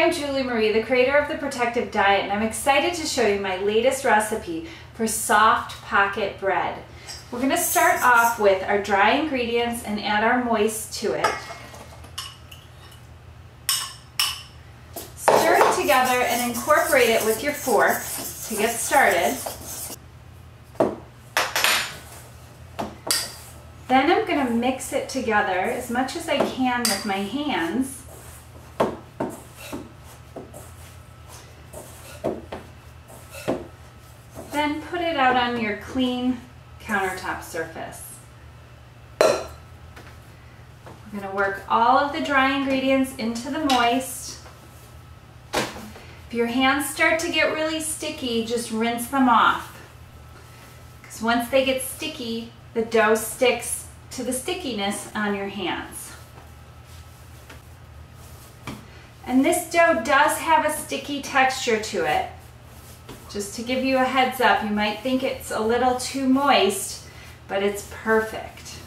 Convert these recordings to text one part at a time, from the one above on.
I'm Julie Marie, the creator of The Protective Diet, and I'm excited to show you my latest recipe for soft pocket bread. We're going to start off with our dry ingredients and add our moist to it. Stir it together and incorporate it with your fork to get started. Then I'm going to mix it together as much as I can with my hands. Then put it out on your clean countertop surface. We're going to work all of the dry ingredients into the moist. If your hands start to get really sticky, just rinse them off. Because once they get sticky, the dough sticks to the stickiness on your hands. And this dough does have a sticky texture to it. Just to give you a heads up, you might think it's a little too moist, but it's perfect.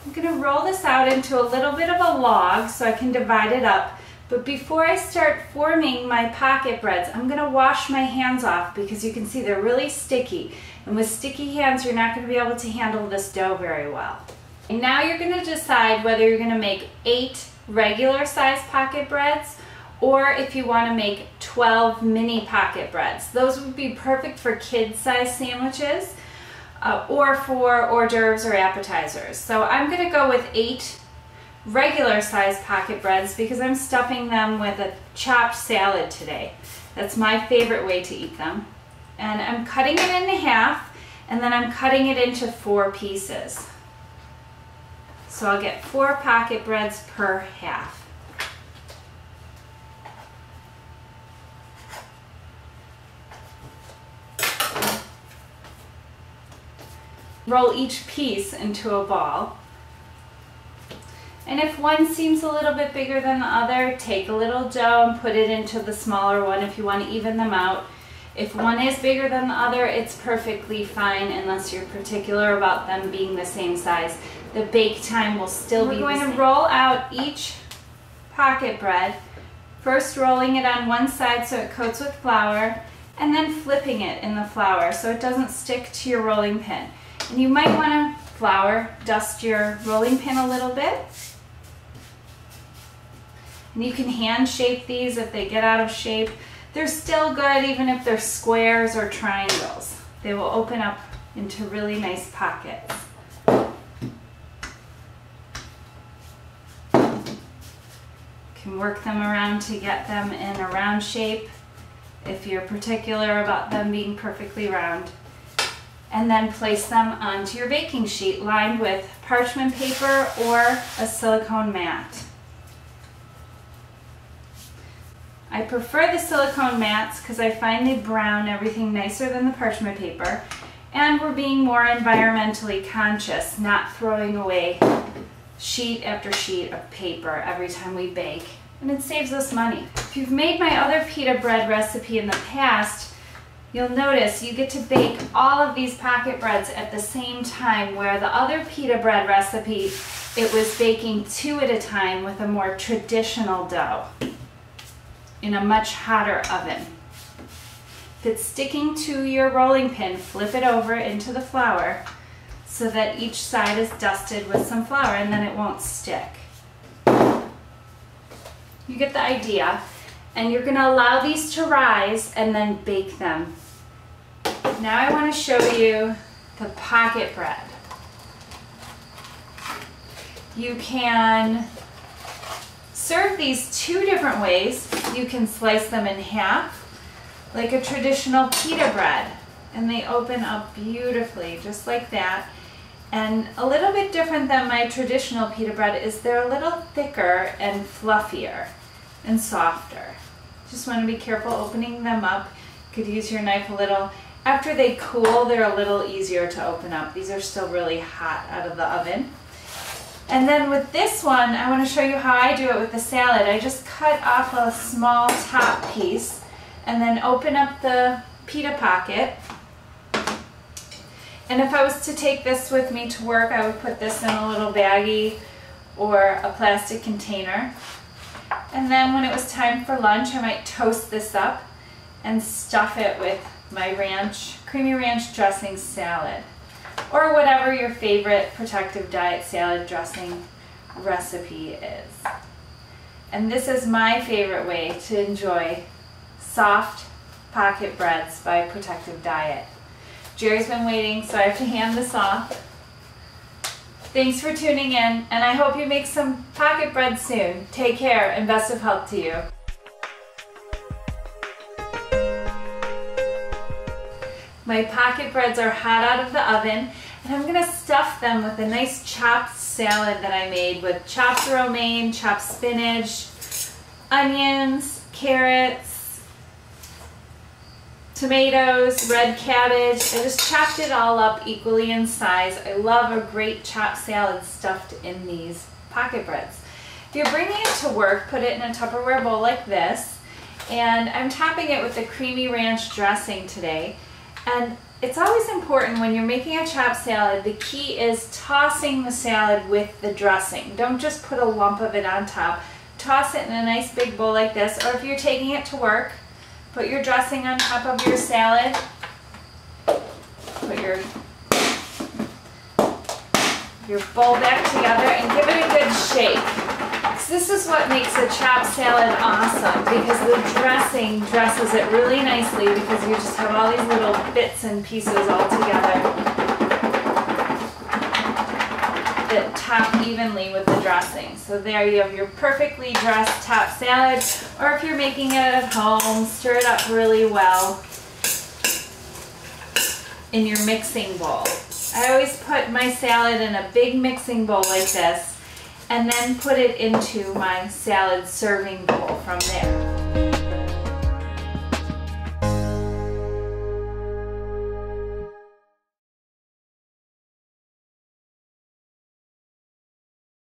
I'm going to roll this out into a little bit of a log so I can divide it up. But before I start forming my pocket breads, I'm going to wash my hands off because you can see they're really sticky. And with sticky hands, you're not going to be able to handle this dough very well. And now you're going to decide whether you're going to make 8 regular size pocket breads or if you want to make 12 mini pocket breads. Those would be perfect for kid-sized sandwiches or for hors d'oeuvres or appetizers. So I'm going to go with 8 regular size pocket breads because I'm stuffing them with a chopped salad today. That's my favorite way to eat them. And I'm cutting it in half, and then I'm cutting it into 4 pieces. So I'll get 4 pocket breads per half. Roll each piece into a ball. And if one seems a little bit bigger than the other, take a little dough and put it into the smaller one if you want to even them out. If one is bigger than the other, it's perfectly fine unless you're particular about them being the same size. The bake time will still be the same. We're going to roll out each pocket bread, first rolling it on one side so it coats with flour, and then flipping it in the flour so it doesn't stick to your rolling pin. And you might want to flour dust your rolling pin a little bit. And you can hand shape these if they get out of shape. They're still good even if they're squares or triangles. They will open up into really nice pockets. You can work them around to get them in a round shape if you're particular about them being perfectly round. And then place them onto your baking sheet lined with parchment paper or a silicone mat. I prefer the silicone mats because I find they brown everything nicer than the parchment paper, and we're being more environmentally conscious, not throwing away sheet after sheet of paper every time we bake, and it saves us money. If you've made my other pita bread recipe in the past, you'll notice you get to bake all of these pocket breads at the same time, where the other pita bread recipe, it was baking 2 at a time with a more traditional dough in a much hotter oven. If it's sticking to your rolling pin, flip it over into the flour so that each side is dusted with some flour and then it won't stick. You get the idea. And you're going to allow these to rise and then bake them. Now I want to show you the pocket bread. You can serve these 2 different ways. You can slice them in half like a traditional pita bread, and they open up beautifully just like that. And a little bit different than my traditional pita bread is they're a little thicker and fluffier and softer. Just want to be careful opening them up. You could use your knife a little. After they cool, they're a little easier to open up. These are still really hot out of the oven. And then with this one, I want to show you how I do it with the salad. I just cut off a small top piece and then open up the pita pocket. And if I was to take this with me to work, I would put this in a little baggie or a plastic container. And then when it was time for lunch, I might toast this up and stuff it with my creamy ranch dressing salad, or whatever your favorite Protective Diet salad dressing recipe is. And this is my favorite way to enjoy soft pocket breads by Protective Diet. Jerry's been waiting, so I have to hand this off. Thanks for tuning in, and I hope you make some pocket bread soon. Take care and best of health to you. My pocket breads are hot out of the oven, and I'm gonna stuff them with a nice chopped salad that I made with chopped romaine, chopped spinach, onions, carrots, tomatoes, red cabbage. I just chopped it all up equally in size. I love a great chopped salad stuffed in these pocket breads. If you're bringing it to work, put it in a Tupperware bowl like this, and I'm topping it with the creamy ranch dressing today. And it's always important when you're making a chopped salad, the key is tossing the salad with the dressing. Don't just put a lump of it on top. Toss it in a nice big bowl like this, or if you're taking it to work, put your dressing on top of your salad. Put your bowl back together and give it a good shake. This is what makes a chopped salad awesome, because the dressing dresses it really nicely, because you just have all these little bits and pieces all together that top evenly with the dressing. So there you have your perfectly dressed chopped salad, or if you're making it at home, stir it up really well in your mixing bowl. I always put my salad in a big mixing bowl like this, and then put it into my salad serving bowl from there.